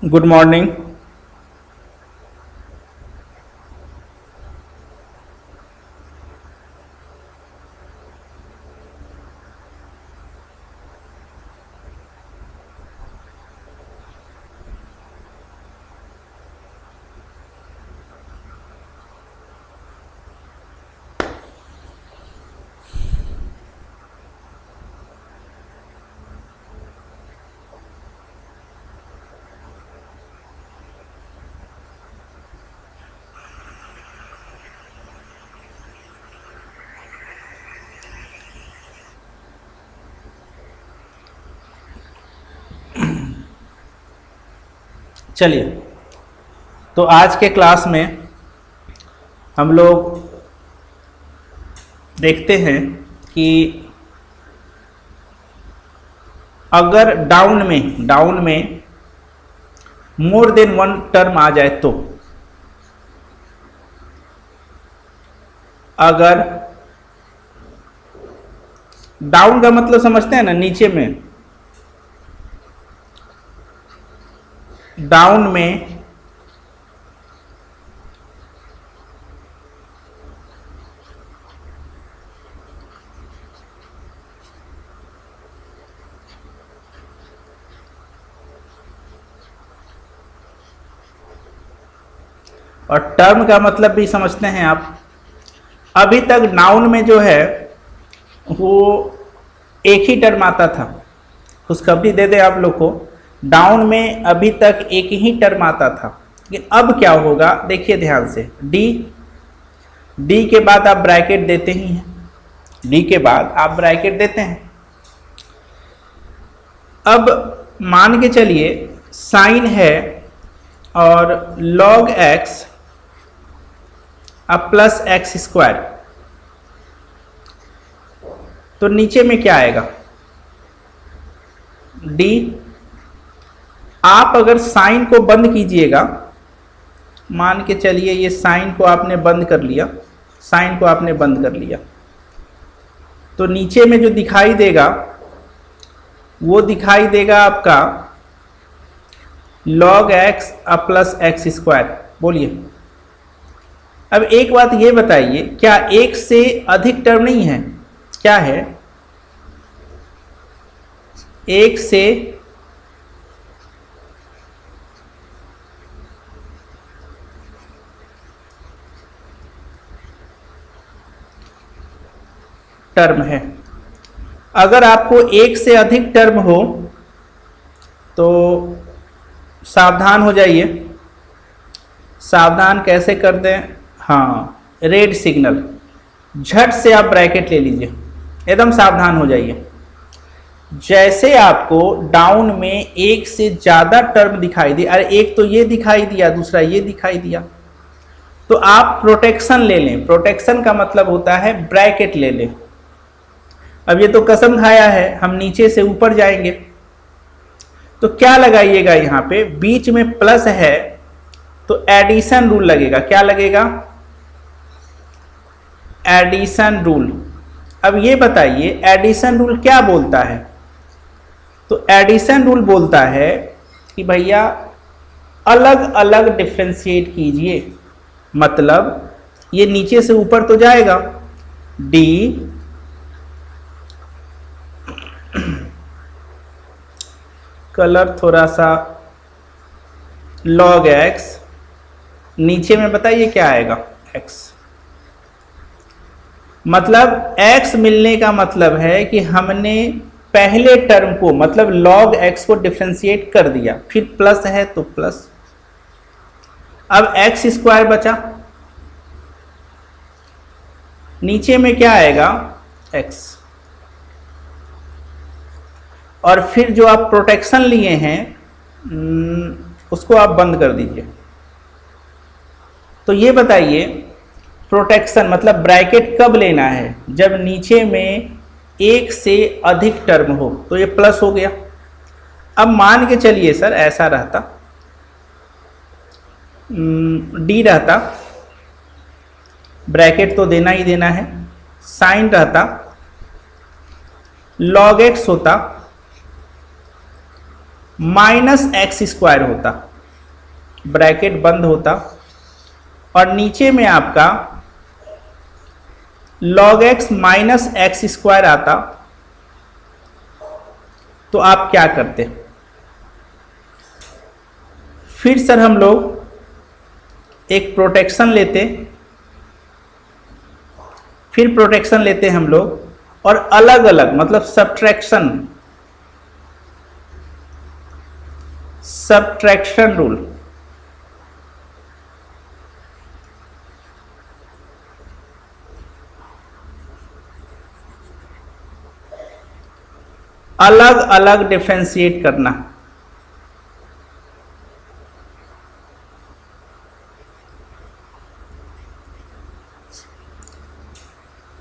Good morning. चलिए, तो आज के क्लास में हम लोग देखते हैं कि अगर डाउन में मोर देन वन टर्म आ जाए तो, अगर डाउन का मतलब समझते हैं ना, नीचे में, डाउन में और टर्म का मतलब भी समझते हैं आप। अभी तक नाउन में जो है वो एक ही टर्म आता था। खुशखबरी दे दे आप लोग को, डाउन में अभी तक एक ही टर्म आता था, लेकिन अब क्या होगा देखिए ध्यान से। डी के बाद आप ब्रैकेट देते ही हैं, डी के बाद आप ब्रैकेट देते हैं। अब मान के चलिए साइन है और log x अब प्लस एक्स स्क्वायर, तो नीचे में क्या आएगा डी। आप अगर साइन को बंद कीजिएगा, मान के चलिए ये साइन को आपने बंद कर लिया, साइन को आपने बंद कर लिया, तो नीचे में जो दिखाई देगा वो दिखाई देगा आपका log x अब प्लस एक्स स्क्वायर। बोलिए, अब एक बात ये बताइए, क्या एक से अधिक टर्म नहीं है? क्या है? एक से टर्म है। अगर आपको एक से अधिक टर्म हो तो सावधान हो जाइए। सावधान कैसे कर दें? हाँ, रेड सिग्नल, झट से आप ब्रैकेट ले लीजिए, एकदम सावधान हो जाइए। जैसे आपको डाउन में एक से ज़्यादा टर्म दिखाई दे, अरे एक तो ये दिखाई दिया, दूसरा ये दिखाई दिया, तो आप प्रोटेक्शन ले लें। प्रोटेक्शन का मतलब होता है ब्रैकेट ले लें। अब ये तो कसम खाया है, हम नीचे से ऊपर जाएंगे, तो क्या लगाइएगा यहाँ पे, बीच में प्लस है तो एडिशन रूल लगेगा। क्या लगेगा? Addition rule. अब ये बताइए एडिशन रूल क्या बोलता है? तो एडिशन रूल बोलता है कि भैया अलग अलग डिफ्रेंशिएट कीजिए, मतलब ये नीचे से ऊपर तो जाएगा, डी कलर थोड़ा सा log x, नीचे में बताइए क्या आएगा x। मतलब x मिलने का मतलब है कि हमने पहले टर्म को, मतलब log x को डिफरेंशिएट कर दिया, फिर प्लस है तो प्लस। अब एक्स स्क्वायर बचा, नीचे में क्या आएगा x, और फिर जो आप प्रोटेक्शन लिए हैं उसको आप बंद कर दीजिए। तो ये बताइए प्रोटेक्शन मतलब ब्रैकेट कब लेना है? जब नीचे में एक से अधिक टर्म हो, तो ये प्लस हो गया। अब मान के चलिए सर ऐसा रहता, डी रहता, ब्रैकेट तो देना ही देना है, साइन रहता, log x होता, माइनस एक्स स्क्वायर होता। ब्रैकेट बंद होता और नीचे में आपका log x minus x square आता, तो आप क्या करते? फिर सर हम लोग एक प्रोटेक्शन लेते, फिर प्रोटेक्शन लेते हम लोग और अलग अलग मतलब सब्ट्रैक्शन रूल, अलग अलग डिफरेंशिएट करना।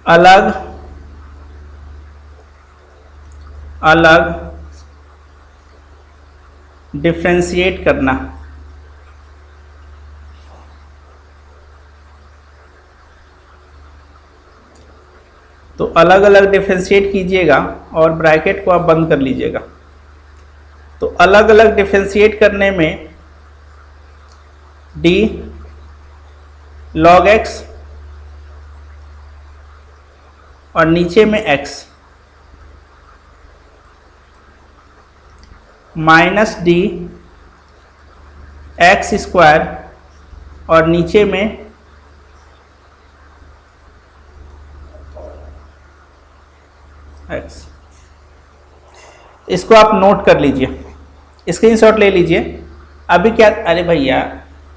अलग अलग डिफरेंशिएट करना। तो अलग अलग डिफरेंशिएट कीजिएगा और ब्रैकेट को आप बंद कर लीजिएगा। तो अलग अलग डिफरेंशिएट करने में d log x और नीचे में x minus d x square और नीचे में x। इसको आप नोट कर लीजिए, स्क्रीनशॉट ले लीजिए। अभी क्या, अरे भैया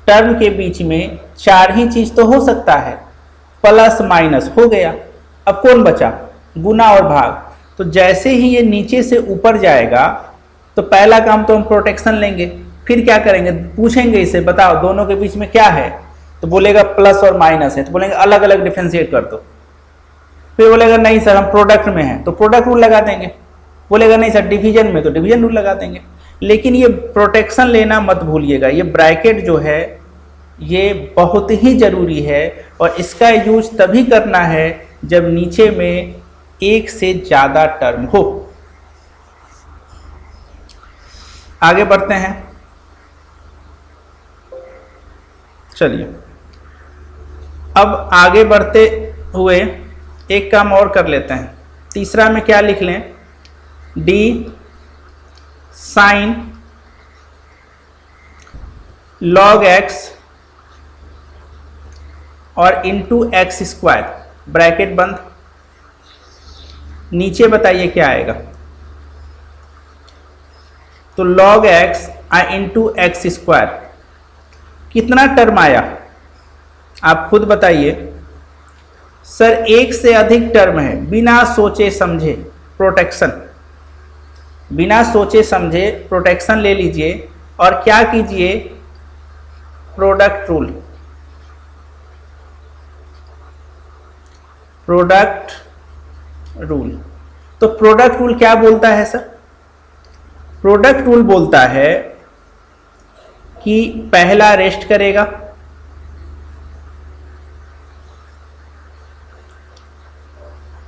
टर्म के बीच में चार ही चीज तो हो सकता है, प्लस माइनस हो गया, अब कौन बचा? गुना और भाग। तो जैसे ही ये नीचे से ऊपर जाएगा तो पहला काम तो हम प्रोटेक्शन लेंगे, फिर क्या करेंगे? पूछेंगे इसे बताओ दोनों के बीच में क्या है, तो बोलेगा प्लस और माइनस है, तो बोलेंगे अलग अलग डिफरेंशिएट कर दो। फिर बोलेगा नहीं सर हम प्रोडक्ट में हैं, तो प्रोडक्ट रूल लगा देंगे। बोलेगा नहीं सर डिवीजन में, तो डिवीजन रूल लगा देंगे। लेकिन ये प्रोटेक्शन लेना मत भूलिएगा, ये ब्रैकेट जो है ये बहुत ही जरूरी है और इसका यूज तभी करना है जब नीचे में एक से ज्यादा टर्म हो। आगे बढ़ते हैं, चलिए अब आगे बढ़ते हुए एक काम और कर लेते हैं। तीसरा में क्या लिख लें? d साइन log x और इंटू एक्स स्क्वायर, ब्रैकेट बंद। नीचे बताइए क्या आएगा? तो log x into x square, कितना टर्म आया आप खुद बताइए। सर एक से अधिक टर्म है, बिना सोचे समझे प्रोटेक्शन, बिना सोचे समझे प्रोटेक्शन ले लीजिए और क्या कीजिए? Product rule, product rule. तो प्रोडक्ट रूल क्या बोलता है सर? प्रोडक्ट रूल बोलता है कि पहला रेस्ट करेगा,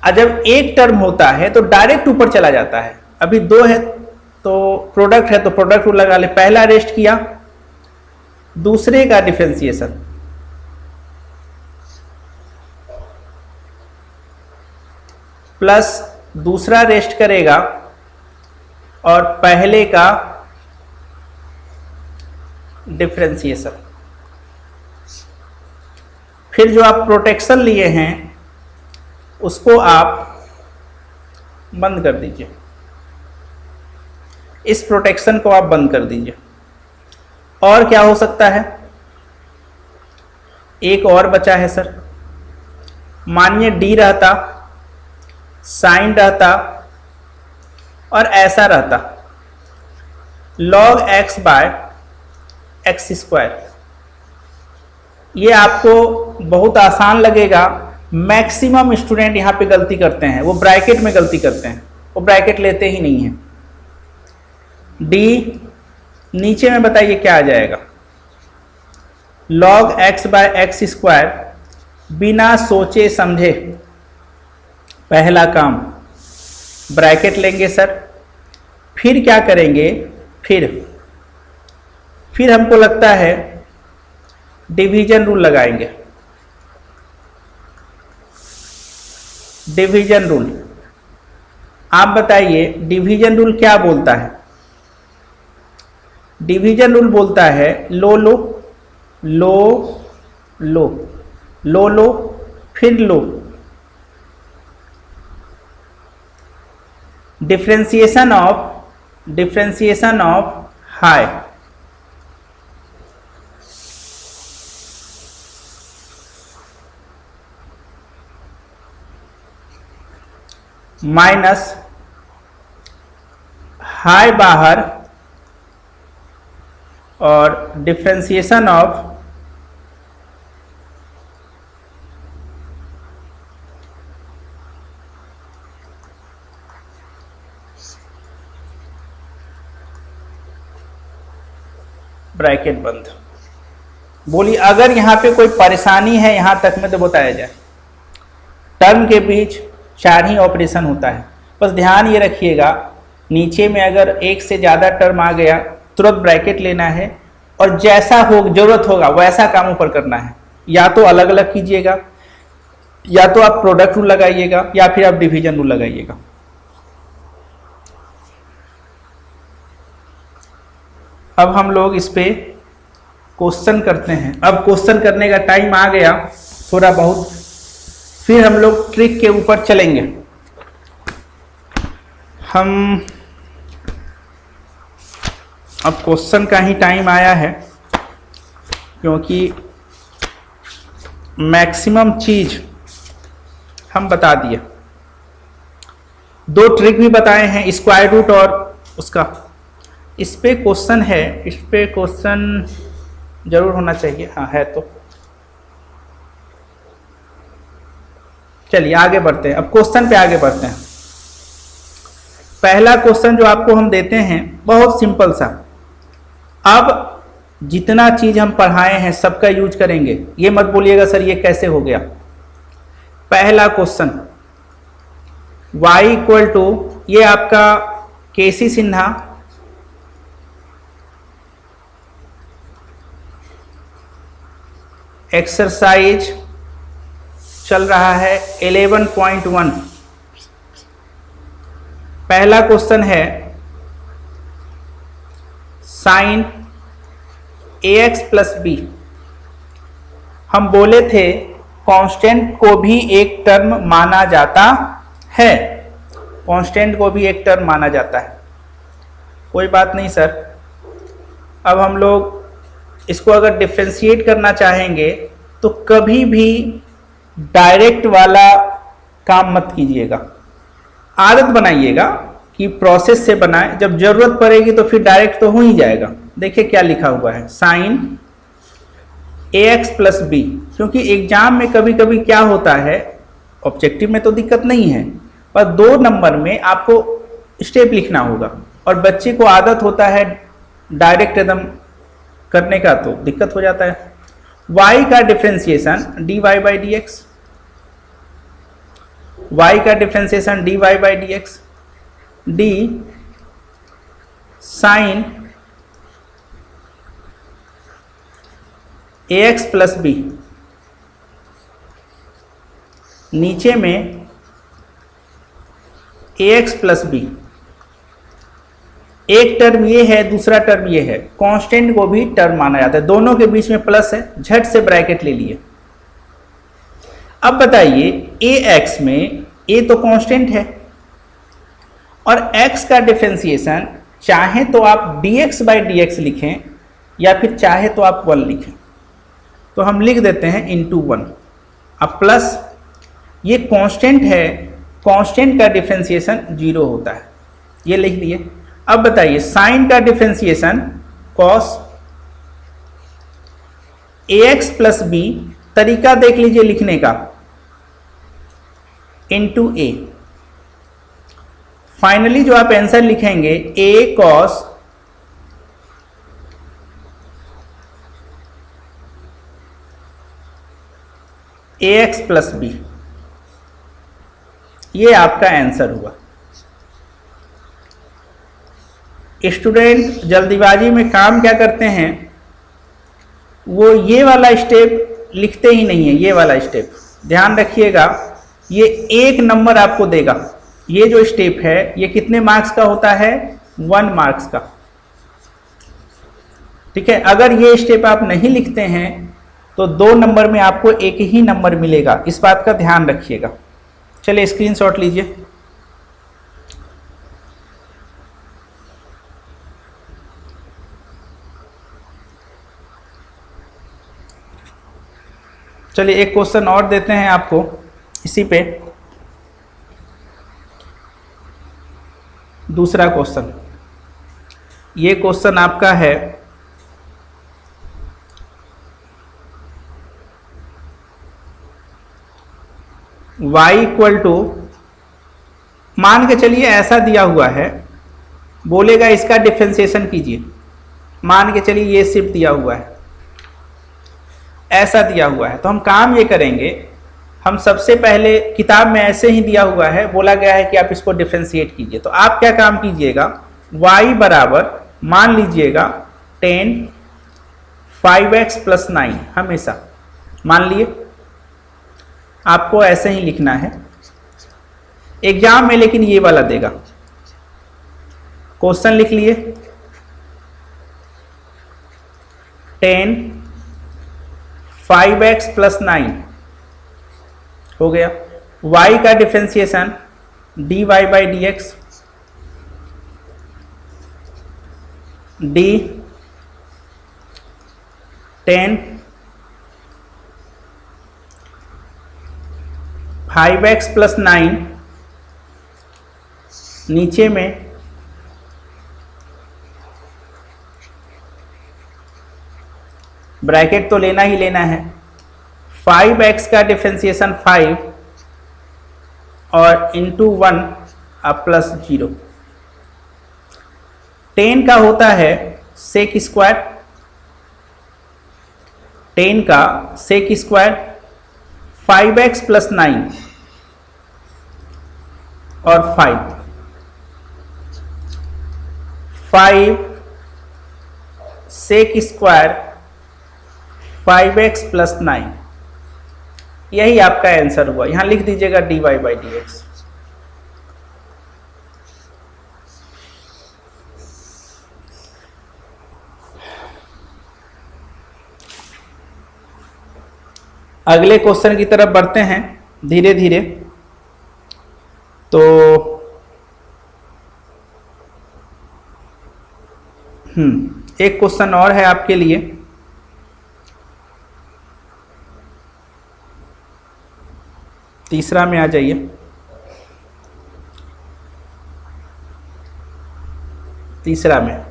जब एक टर्म होता है तो डायरेक्ट ऊपर चला जाता है। अभी दो है तो प्रोडक्ट है तो प्रोडक्ट रूल लगा ले, पहला रेस्ट किया, दूसरे का डिफरेंशिएशन, प्लस दूसरा रेस्ट करेगा और पहले का डिफरेंशिएशन। फिर जो आप प्रोटेक्शन लिए हैं उसको आप बंद कर दीजिए, इस प्रोटेक्शन को आप बंद कर दीजिए। और क्या हो सकता है? एक और बचा है सर, मानिए d रहता, साइन रहता और ऐसा रहता log x by x square. ये आपको बहुत आसान लगेगा, मैक्सिमम स्टूडेंट यहाँ पे गलती करते हैं, वो ब्रैकेट में गलती करते हैं, वो ब्रैकेट लेते ही नहीं है। d नीचे में बताइए क्या आ जाएगा? log x by x square, बिना सोचे समझे पहला काम ब्रैकेट लेंगे सर, फिर क्या करेंगे? फिर हमको लगता है डिवीजन रूल लगाएंगे। डिवीजन रूल, आप बताइए डिवीजन रूल क्या बोलता है? डिवीजन रूल बोलता है लो लो लो लो लो लो फिर लो। Differentiation of high, minus high बाहर और डिफरेंशिएशन ऑफ ब्रैकेट बंद। बोलिए अगर यहां पे कोई परेशानी है यहां तक में तो बताया जाए। टर्म के बीच 4 ही ऑपरेशन होता है, बस ध्यान ये रखिएगा नीचे में अगर एक से ज़्यादा टर्म आ गया तुरंत ब्रैकेट लेना है और जैसा हो जरूरत होगा वैसा काम ऊपर करना है। या तो अलग अलग कीजिएगा, या तो आप प्रोडक्ट रूल लगाइएगा, या फिर आप डिवीजन रूल लगाइएगा। अब हम लोग इस पे क्वेश्चन करते हैं। अब क्वेश्चन करने का टाइम आ गया थोड़ा बहुत, फिर हम लोग ट्रिक के ऊपर चलेंगे। हम अब क्वेश्चन का ही टाइम आया है क्योंकि मैक्सिमम चीज हम बता दिए। 2 ट्रिक भी बताए हैं, स्क्वायर रूट और उसका। इस पे क्वेश्चन है, इस पे क्वेश्चन जरूर होना चाहिए। हाँ है तो चलिए आगे बढ़ते हैं। अब क्वेश्चन पे आगे बढ़ते हैं। पहला क्वेश्चन जो आपको हम देते हैं बहुत सिंपल सा। अब जितना चीज हम पढ़ाए हैं सबका यूज करेंगे, ये मत बोलिएगा सर ये कैसे हो गया। पहला क्वेश्चन y इक्वल टू, ये आपका केसी सिन्हा एक्सरसाइज चल रहा है 11.1। पहला क्वेश्चन है साइन ax प्लस बी। हम बोले थे कांस्टेंट को भी एक टर्म माना जाता है, कांस्टेंट को भी एक टर्म माना जाता है। कोई बात नहीं सर। अब हम लोग इसको अगर डिफरेंशिएट करना चाहेंगे तो कभी भी डायरेक्ट वाला काम मत कीजिएगा, आदत बनाइएगा कि प्रोसेस से बनाएं। जब जरूरत पड़ेगी तो फिर डायरेक्ट तो हो ही जाएगा। देखिए क्या लिखा हुआ है, साइन ax प्लस बी। क्योंकि एग्जाम में कभी कभी क्या होता है, ऑब्जेक्टिव में तो दिक्कत नहीं है, पर 2 नंबर में आपको स्टेप लिखना होगा और बच्चे को आदत होता है डायरेक्ट एकदम करने का, तो दिक्कत हो जाता है। y का differentiation dy by d x, y का differentiation dy by d x, d sine ax plus b. नीचे में ax प्लस बी, एक टर्म ये है दूसरा टर्म ये है। कांस्टेंट को भी टर्म माना जाता है, दोनों के बीच में प्लस है, झट से ब्रैकेट ले लिए। अब बताइए ax में a तो कांस्टेंट है और x का डिफरेंशिएशन चाहे तो आप dx बाई डी एक्स लिखें या फिर चाहे तो आप 1 लिखें। तो हम लिख देते हैं इंटू 1। अब प्लस ये कांस्टेंट है, कांस्टेंट का डिफरेंशिएशन 0 होता है, ये लिख लिए। अब बताइए साइन का differentiation cos ax plus b, तरीका देख लीजिए लिखने का, इंटू a। फाइनली जो आप आंसर लिखेंगे a cos ax plus b, ये आपका आंसर हुआ। स्टूडेंट जल्दीबाजी में काम क्या करते हैं, वो ये वाला स्टेप लिखते ही नहीं है, ये वाला स्टेप ध्यान रखिएगा, ये 1 नंबर आपको देगा। ये जो स्टेप है ये कितने मार्क्स का होता है, 1 मार्क्स का। ठीक है, अगर ये स्टेप आप नहीं लिखते हैं तो 2 नंबर में आपको 1 ही नंबर मिलेगा, इस बात का ध्यान रखिएगा। चलिए स्क्रीनशॉट लीजिए। चलिए एक क्वेश्चन और देते हैं आपको इसी पे, दूसरा क्वेश्चन। ये क्वेश्चन आपका है y इक्वल टू, मान के चलिए ऐसा दिया हुआ है, बोलेगा इसका डिफरेंशिएशन कीजिए। मान के चलिए ये सिर्फ दिया हुआ है, ऐसा दिया हुआ है, तो हम काम ये करेंगे, हम सबसे पहले किताब में ऐसे ही दिया हुआ है, बोला गया है कि आप इसको डिफरेंशिएट कीजिए। तो आप क्या काम कीजिएगा, y बराबर मान लीजिएगा 10 5x + 9, हमेशा मान लिए। आपको ऐसे ही लिखना है एग्जाम में, लेकिन ये वाला देगा। क्वेश्चन लिख लिए 10 5x + 9 हो गया। y का डिफरेंशिएशन dy/dx, d 10 5x + 9, नीचे में ब्रैकेट तो लेना ही लेना है, 5x का डिफरेंशिएशन 5 और इंटू 1 + 0। 10 का होता है सेक स्क्वायर, 10 का सेक स्क्वायर 5x + 9 और 5 सेक स्क्वायर 5x + 9, यही आपका आंसर हुआ। यहां लिख दीजिएगा dy/dx। अगले क्वेश्चन की तरफ बढ़ते हैं धीरे धीरे। तो एक क्वेश्चन और है आपके लिए, तीसरा में आ जाइए। तीसरा में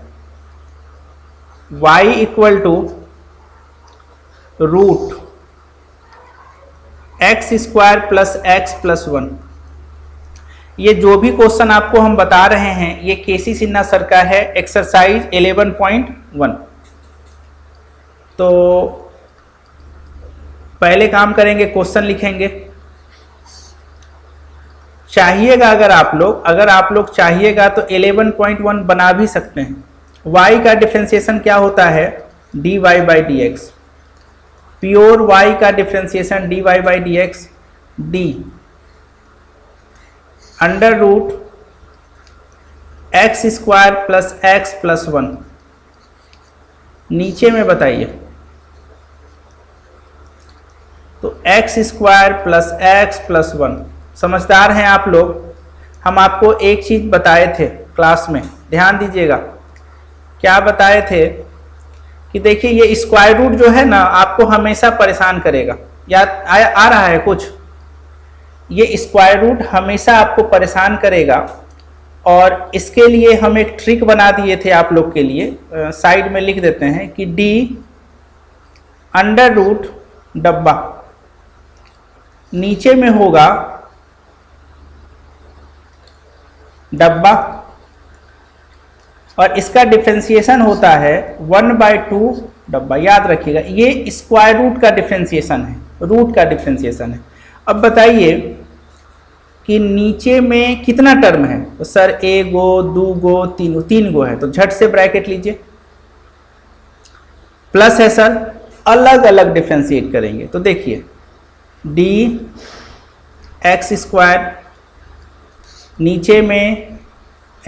y equal to root x square plus x + 1। ये जो भी क्वेश्चन आपको हम बता रहे हैं ये केसी सिन्हा सर का है, एक्सरसाइज 11.1। तो पहले काम करेंगे, क्वेश्चन लिखेंगे। चाहिएगा अगर आप लोग चाहिएगा तो 11.1 बना भी सकते हैं। y का डिफरेंशिएशन क्या होता है, dy/dx। प्योर y का differentiation dy/dx d under root x square plus x + 1। नीचे में बताइए, तो x स्क्वायर प्लस x + 1। समझदार हैं आप लोग। हम आपको एक चीज बताए थे क्लास में, ध्यान दीजिएगा। क्या बताए थे कि देखिए ये स्क्वायर रूट जो है ना आपको हमेशा परेशान करेगा। याद आ रहा है कुछ? ये स्क्वायर रूट हमेशा आपको परेशान करेगा, और इसके लिए हम एक ट्रिक बना दिए थे आप लोग के लिए, साइड में लिख देते हैं कि d अंडर रूट डब्बा, नीचे में होगा डब्बा, और इसका डिफरेंशिएशन होता है 1/2 डब्बा। याद रखिएगा ये स्क्वायर रूट का डिफरेंशिएशन है, रूट का डिफरेंशिएशन है। अब बताइए कि नीचे में कितना टर्म है, तो सर 1 गो 2 गो 3 गो है, तो झट से ब्रैकेट लीजिए। प्लस है सर, अलग अलग डिफ्रेंशिएट करेंगे। तो देखिए डी एक्स स्क्वायर, नीचे में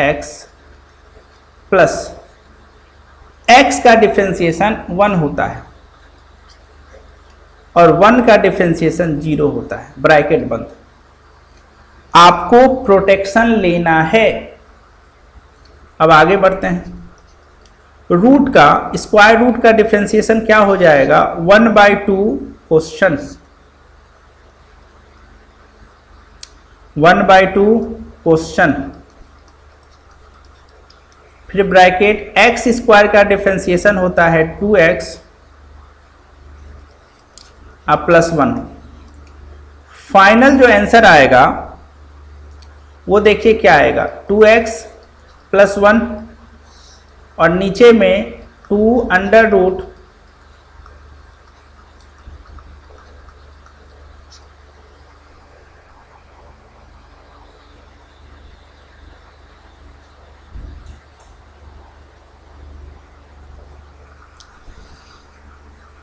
x प्लस x का डिफ्रेंशिएशन 1 होता है और 1 का डिफ्रेंशिएशन 0 होता है, ब्रैकेट बंद। आपको प्रोटेक्शन लेना है। अब आगे बढ़ते हैं। रूट का, स्क्वायर रूट का डिफ्रेंशिएशन क्या हो जाएगा? 1/2 क्वेश्चन, 1/2 क्वेश्चन, फिर ब्रैकेट एक्स स्क्वायर का डिफ्रेंशिएशन होता है 2x अब +1। फाइनल जो आंसर आएगा वो देखिए क्या आएगा, 2x + 1 और नीचे में 2√।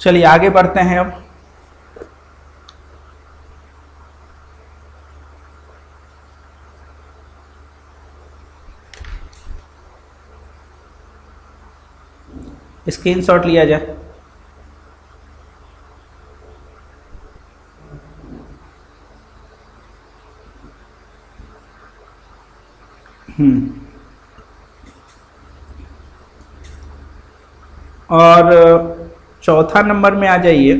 चलिए आगे बढ़ते हैं। अब स्क्रीनशॉट लिया जाए। और चौथा नंबर में आ जाइए।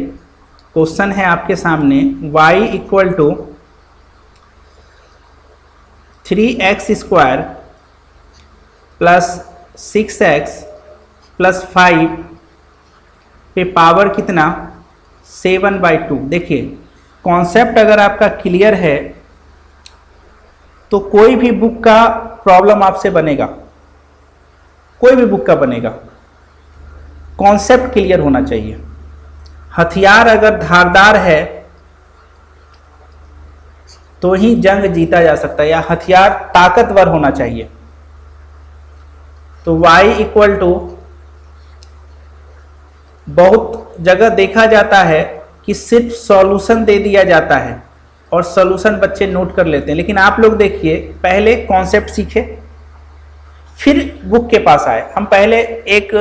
क्वेश्चन है आपके सामने y = 3x² + 6x + 5 पे पावर कितना? 7/2। देखिए कॉन्सेप्ट अगर आपका क्लियर है तो कोई भी बुक का प्रॉब्लम आपसे बनेगा, कोई भी बुक का बनेगा। कॉन्सेप्ट क्लियर होना चाहिए। हथियार अगर धारदार है तो ही जंग जीता जा सकता है, या हथियार ताकतवर होना चाहिए। तो y = बहुत जगह देखा जाता है कि सिर्फ सॉल्यूशन दे दिया जाता है और सॉल्यूशन बच्चे नोट कर लेते हैं, लेकिन आप लोग देखिए पहले कॉन्सेप्ट सीखे फिर बुक के पास आए। हम पहले एक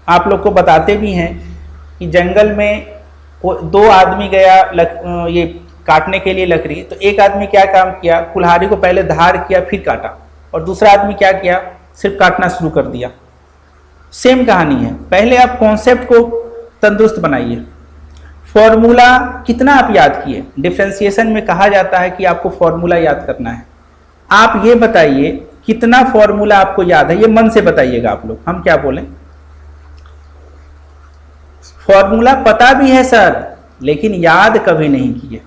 आप लोग को बताते भी हैं कि जंगल में 2 आदमी गया ये काटने के लिए लकड़ी, तो एक आदमी क्या काम किया, कुल्हाड़ी को पहले धार किया फिर काटा, और दूसरा आदमी क्या किया, सिर्फ काटना शुरू कर दिया। सेम कहानी है, पहले आप कॉन्सेप्ट को तंदुरुस्त बनाइए। फॉर्मूला कितना आप याद किए? डिफरेंशिएशन में कहा जाता है कि आपको फॉर्मूला याद करना है। आप ये बताइए कितना फॉर्मूला आपको याद है, ये मन से बताइएगा आप लोग, हम क्या बोलें। फॉर्मूला पता भी है सर, लेकिन याद कभी नहीं किए।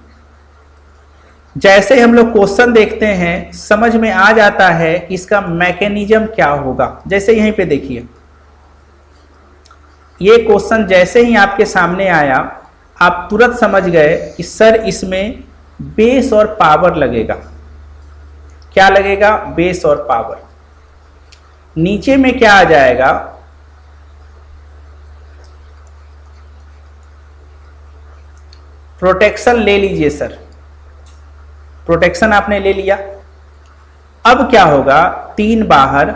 जैसे हम लोग क्वेश्चन देखते हैं समझ में आ जाता है कि इसका मैकेनिज्म क्या होगा। जैसे यहीं पे देखिए, ये क्वेश्चन जैसे ही आपके सामने आया आप तुरंत समझ गए कि सर इसमें बेस और पावर लगेगा। क्या लगेगा? बेस और पावर। नीचे में क्या आ जाएगा? प्रोटेक्शन ले लीजिए सर, प्रोटेक्शन आपने ले लिया। अब क्या होगा? 3 बाहर,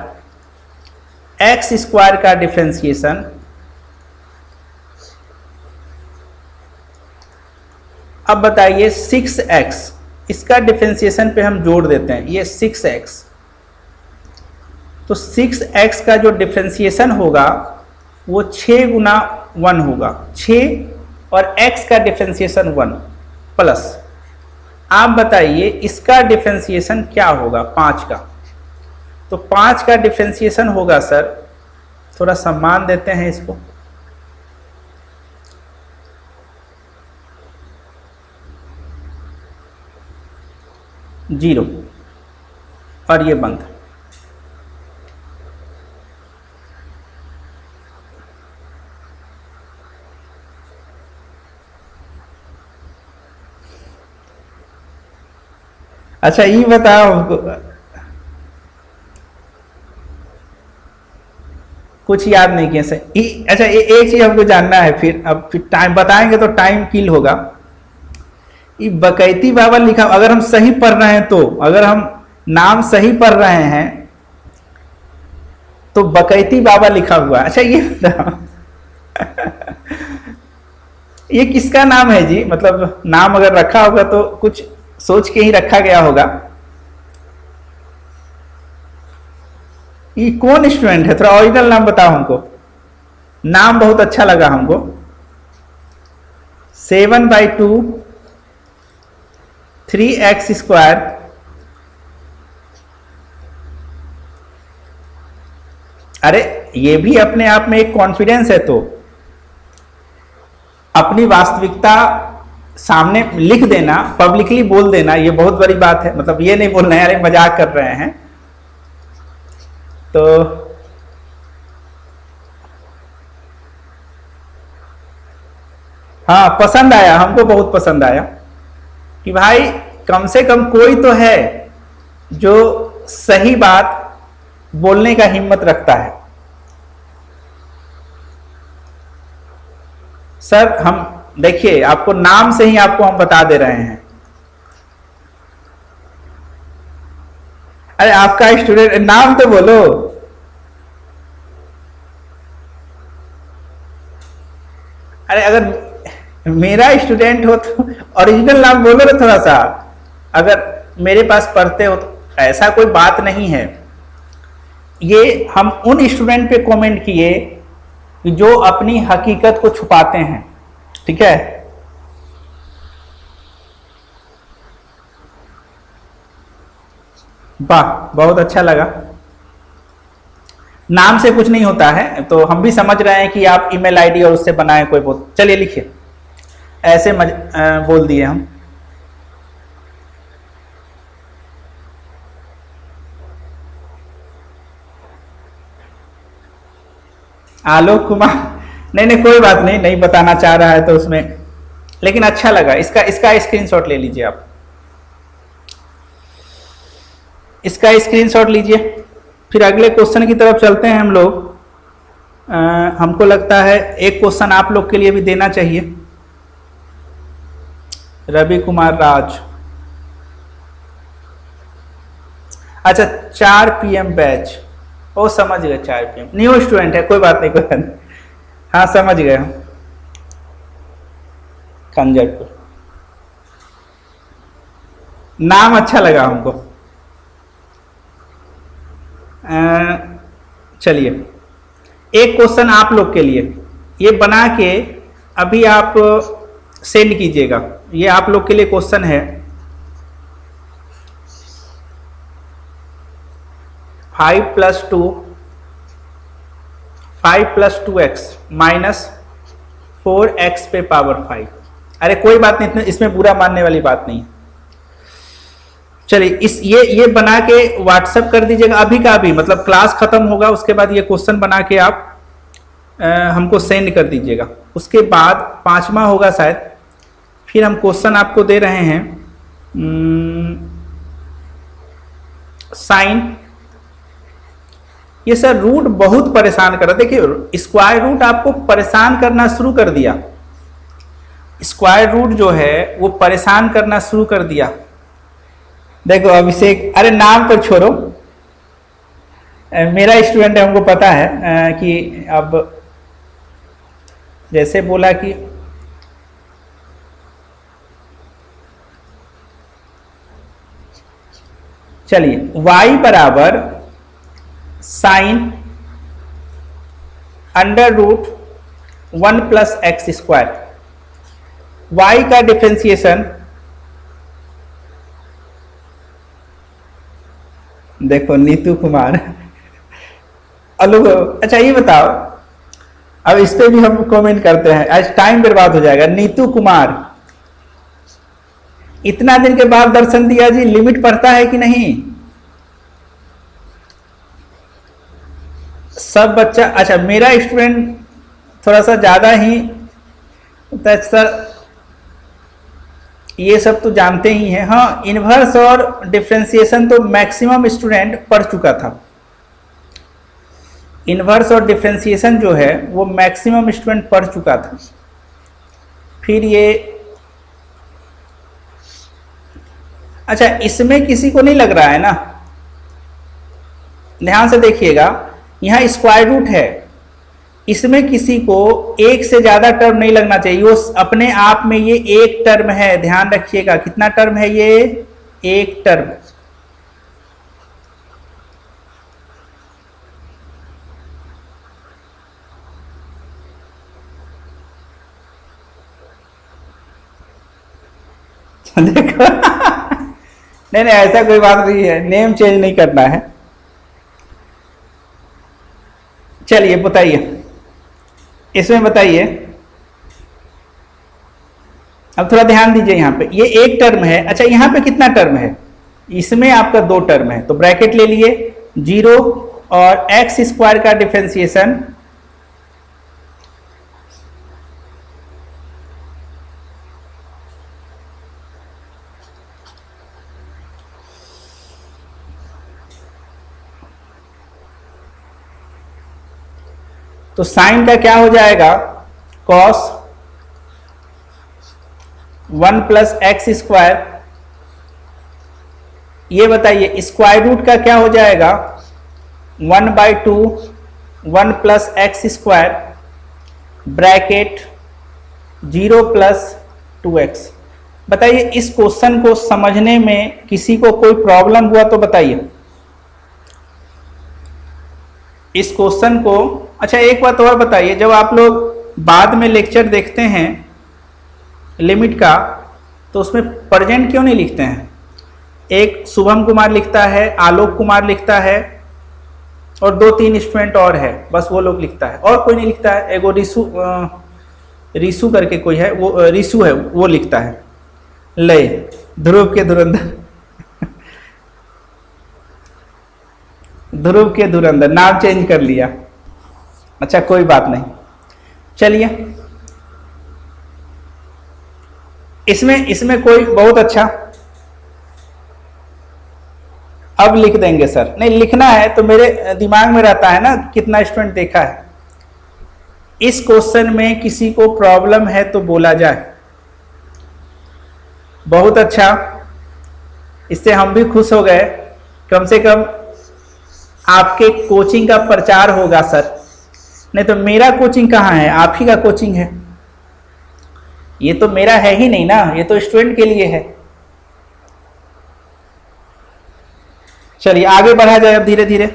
x² का डिफरेंशिएशन, अब बताइए 6x, इसका डिफरेंशिएशन पे हम जोड़ देते हैं, ये 6x, तो 6x का जो डिफरेंशिएशन होगा वो 6 गुना 1 होगा, 6 और x का डिफरेंशिएशन 1 प्लस, आप बताइए इसका डिफरेंशिएशन क्या होगा? 5 का। तो 5 का डिफरेंशिएशन होगा सर, थोड़ा सम्मान देते हैं इसको, 0 और ये बंद। अच्छा ये बताओ हमको, कुछ याद नहीं किया सर। अच्छा, एक चीज हमको जानना है, फिर टाइम बताएंगे तो टाइम किल होगा। ये बकैती बाबा लिखा, अगर हम सही पढ़ रहे हैं तो, अगर हम नाम सही पढ़ रहे हैं तो बकैती बाबा लिखा हुआ है। अच्छा ये ये किसका नाम है जी? मतलब नाम अगर रखा होगा तो कुछ सोच के ही रखा गया होगा। ये कौन स्टूडेंट है? थोड़ा ओरिजिनल नाम बताओ हमको। नाम बहुत अच्छा लगा हमको। 7/2 3x²। अरे ये भी अपने आप में एक कॉन्फिडेंस है। तो अपनी वास्तविकता सामने लिख देना, पब्लिकली बोल देना, ये बहुत बड़ी बात है। मतलब ये नहीं बोलना है अरे मजाक कर रहे हैं। तो हाँ, पसंद आया, हमको बहुत पसंद आया कि भाई कम से कम कोई तो है जो सही बात बोलने का हिम्मत रखता है। सर हम देखिए, आपको नाम से ही आपको हम बता दे रहे हैं। अरे आपका स्टूडेंट, नाम तो बोलो। अरे अगर मेरा स्टूडेंट हो तो ओरिजिनल नाम बोलो ना थोड़ा सा। अगर मेरे पास पढ़ते हो तो ऐसा कोई बात नहीं है। ये हम उन स्टूडेंट पे कमेंट किए जो अपनी हकीकत को छुपाते हैं। ठीक है, वाह, बहुत अच्छा लगा। नाम से कुछ नहीं होता है, तो हम भी समझ रहे हैं कि आप ईमेल आईडी और उससे बनाए कोई बहुत। चलिए लिखिए, ऐसे बोल दिए हम। आलोक कुमार, नहीं कोई बात नहीं, नहीं बताना चाह रहा है तो उसमें, लेकिन अच्छा लगा। इसका स्क्रीनशॉट ले लीजिए आप, इसका स्क्रीनशॉट लीजिए। फिर अगले क्वेश्चन की तरफ चलते हैं हम लोग। हमको लगता है एक क्वेश्चन आप लोग के लिए भी देना चाहिए। रवि कुमार राज, अच्छा 4 PM बैच, ओ समझ गए, 4 PM न्यू स्टूडेंट है, कोई बात नहीं, कोई बात नहीं। हाँ समझ गए हम। खंजरपुर, नाम अच्छा लगा हमको। चलिए, एक क्वेश्चन आप लोग के लिए, ये बना के अभी आप सेंड कीजिएगा। ये आप लोग के लिए क्वेश्चन है। 5 + 2 5 + 2x - 4x पे पावर 5। अरे कोई बात नहीं, इसमें बुरा मानने वाली बात नहीं। चलिए ये बना के व्हाट्सएप कर दीजिएगा अभी का अभी, मतलब क्लास खत्म होगा उसके बाद ये क्वेश्चन बना के आप हमको सेंड कर दीजिएगा। उसके बाद 5वां होगा शायद, फिर हम क्वेश्चन आपको दे रहे हैं। साइन, ये सर रूट बहुत परेशान कर रहा है। देखिए स्क्वायर रूट आपको परेशान करना शुरू कर दिया। स्क्वायर रूट जो है वो परेशान करना शुरू कर दिया। देखो अभिषेक, अरे नाम पर छोड़ो, मेरा स्टूडेंट है, हमको पता है कि अब जैसे बोला कि चलिए y बराबर साइन √1 + x²। y का डिफरेंशिएशन देखो, नीतू कुमार अच्छा ये बताओ, अब इस पे भी हम कमेंट करते हैं, आज टाइम बर्बाद हो जाएगा। नीतू कुमार, इतना दिन के बाद दर्शन दिया जी, लिमिट पड़ता है कि नहीं? सब बच्चा, अच्छा मेरा स्टूडेंट थोड़ा सा ज्यादा ही, सर ये सब तो जानते ही हैं। हाँ, इन्वर्स और डिफरेंशिएशन तो मैक्सिमम स्टूडेंट पढ़ चुका था। इन्वर्स और डिफरेंशिएशन जो है वो मैक्सिमम स्टूडेंट पढ़ चुका था। फिर ये अच्छा, इसमें किसी को नहीं लग रहा है ना, ध्यान से देखिएगा, यहाँ स्क्वायर रूट है, इसमें किसी को एक से ज्यादा टर्म नहीं लगना चाहिए, वो अपने आप में ये एक टर्म है। ध्यान रखिएगा, कितना टर्म है ये, एक टर्म। देखो नहीं नहीं, ऐसा कोई बात नहीं है, नेम चेंज नहीं करना है। चलिए बताइए, इसमें बताइए, अब थोड़ा ध्यान दीजिए, यहाँ पे ये एक टर्म है। अच्छा, यहाँ पे कितना टर्म है, इसमें आपका दो टर्म है, तो ब्रैकेट ले लिए, 0 और एक्स स्क्वायर का डिफरेंशिएशन तो साइन का क्या हो जाएगा, कॉस 1 प्लस एक्स स्क्वायर। ये बताइए स्क्वायर रूट का क्या हो जाएगा, 1/2 1 plus x square bracket 0 plus 2x। बताइए इस क्वेश्चन को समझने में किसी को कोई प्रॉब्लम हुआ तो बताइए इस क्वेश्चन को। अच्छा, एक बात और बताइए, जब आप लोग बाद में लेक्चर देखते हैं लिमिट का, तो उसमें प्रेजेंट क्यों नहीं लिखते हैं? एक शुभम कुमार लिखता है, आलोक कुमार लिखता है, और 2-3 स्टूडेंट और है, बस वो लोग लिखता है, और कोई नहीं लिखता है। एगो रिसु करके कोई है, वो रिसु है, वो लिखता है। ले ध्रुव के धुरंधर ध्रुव के धुरंधर नाम चेंज कर लिया। अच्छा, कोई बात नहीं, चलिए इसमें कोई बहुत अच्छा, अब लिख देंगे सर, नहीं लिखना है तो मेरे दिमाग में रहता है ना कितना स्टूडेंट देखा है। इस क्वेश्चन में किसी को प्रॉब्लम है तो बोला जाए। बहुत अच्छा, इससे हम भी खुश हो गए, कम से कम आपके कोचिंग का प्रचार होगा सर। नहीं तो मेरा कोचिंग कहाँ है, आप ही का कोचिंग है, ये तो मेरा है ही नहीं ना, ये तो स्टूडेंट के लिए है। चलिए आगे बढ़ा जाए अब धीरे धीरे।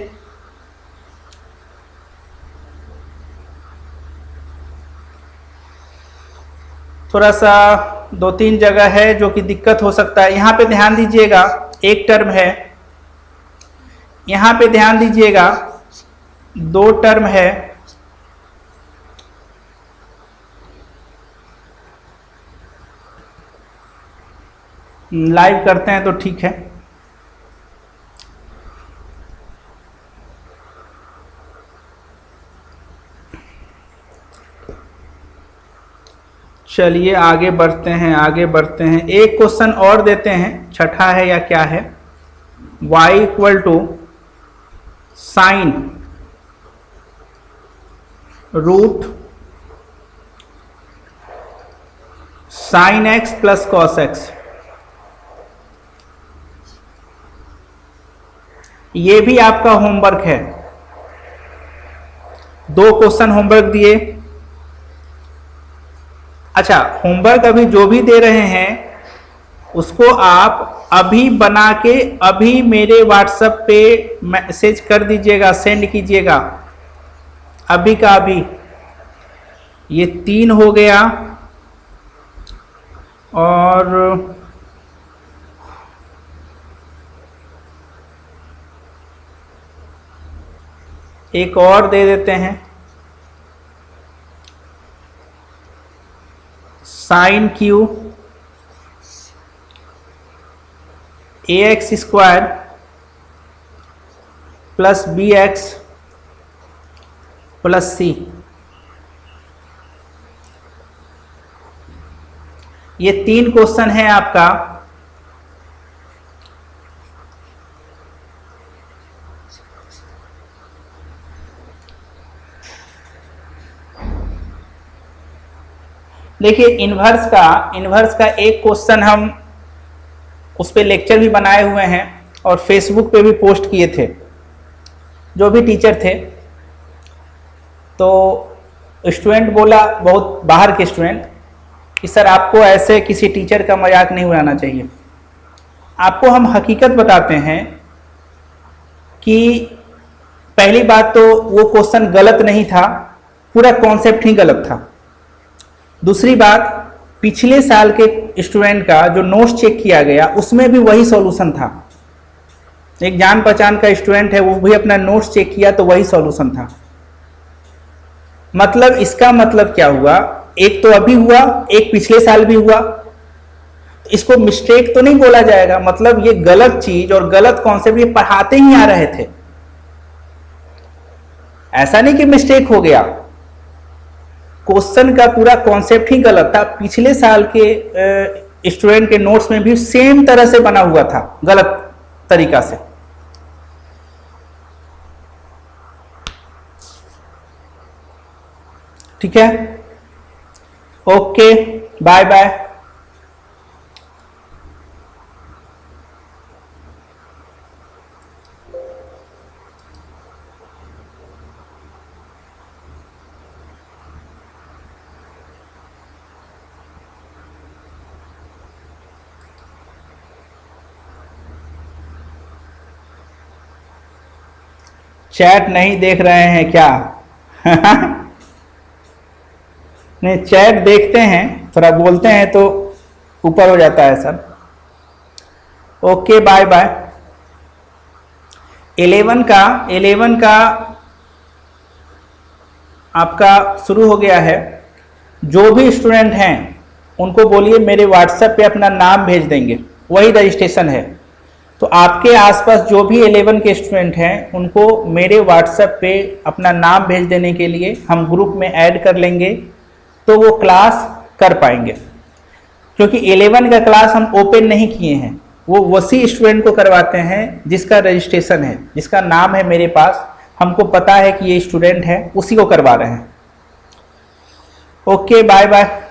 थोड़ा सा 2-3 जगह है जो कि दिक्कत हो सकता है। यहां पे ध्यान दीजिएगा, एक टर्म है, यहां पे ध्यान दीजिएगा 2 टर्म है, लाइव करते हैं तो ठीक है। चलिए आगे बढ़ते हैं, आगे बढ़ते हैं। एक क्वेश्चन और देते हैं, छठा है या क्या है, y equal to sine root sine x plus cos x. ये भी आपका होमवर्क है, 2 क्वेश्चन होमवर्क दिए। अच्छा, होमवर्क अभी जो भी दे रहे हैं उसको आप अभी बना के अभी मेरे व्हाट्सएप पे मैसेज कर दीजिएगा, सेंड कीजिएगा, अभी का अभी। ये 3 हो गया, और एक और दे देते हैं, sine q a x square plus b x plus c. ये 3 क्वेश्चन है आपका। देखिए इन्वर्स का एक क्वेश्चन हम उस पर लेक्चर भी बनाए हुए हैं और फेसबुक पे भी पोस्ट किए थे, जो भी टीचर थे। तो स्टूडेंट बोला, बहुत बाहर के स्टूडेंट, कि सर आपको ऐसे किसी टीचर का मजाक नहीं उड़ाना चाहिए। आपको हम हकीकत बताते हैं कि पहली बात तो वो क्वेश्चन गलत नहीं था, पूरा कॉन्सेप्ट ही गलत था। दूसरी बात, पिछले साल के स्टूडेंट का जो नोट्स चेक किया गया उसमें भी वही सॉल्यूशन था। एक जान पहचान का स्टूडेंट है, वो भी अपना नोट्स चेक किया तो वही सॉल्यूशन था। मतलब इसका मतलब क्या हुआ, एक तो अभी हुआ, एक पिछले साल भी हुआ। तो इसको मिस्टेक तो नहीं बोला जाएगा, मतलब ये गलत चीज और गलत कॉन्सेप्ट ये पढ़ाते ही आ रहे थे। ऐसा नहीं कि मिस्टेक हो गया, क्वेश्चन का पूरा कॉन्सेप्ट ही गलत था। पिछले साल के स्टूडेंट के नोट्स में भी सेम तरह से बना हुआ था, गलत तरीका से। ठीक है, ओके, बाय बाय। चैट नहीं देख रहे हैं क्या? नहीं, चैट देखते हैं, थोड़ा बोलते हैं तो ऊपर हो जाता है सर। Okay, bye bye. 11 का आपका शुरू हो गया है। जो भी स्टूडेंट हैं उनको बोलिए मेरे व्हाट्सएप पे अपना नाम भेज देंगे, वही रजिस्ट्रेशन है। तो आपके आसपास जो भी 11 के स्टूडेंट हैं उनको मेरे व्हाट्सएप पे अपना नाम भेज देने के लिए हम ग्रुप में ऐड कर लेंगे, तो वो क्लास कर पाएंगे। क्योंकि 11 का क्लास हम ओपन नहीं किए हैं, वो वसी स्टूडेंट को करवाते हैं जिसका रजिस्ट्रेशन है, जिसका नाम है मेरे पास, हमको पता है कि ये स्टूडेंट है, उसी को करवा रहे हैं। Okay, bye bye.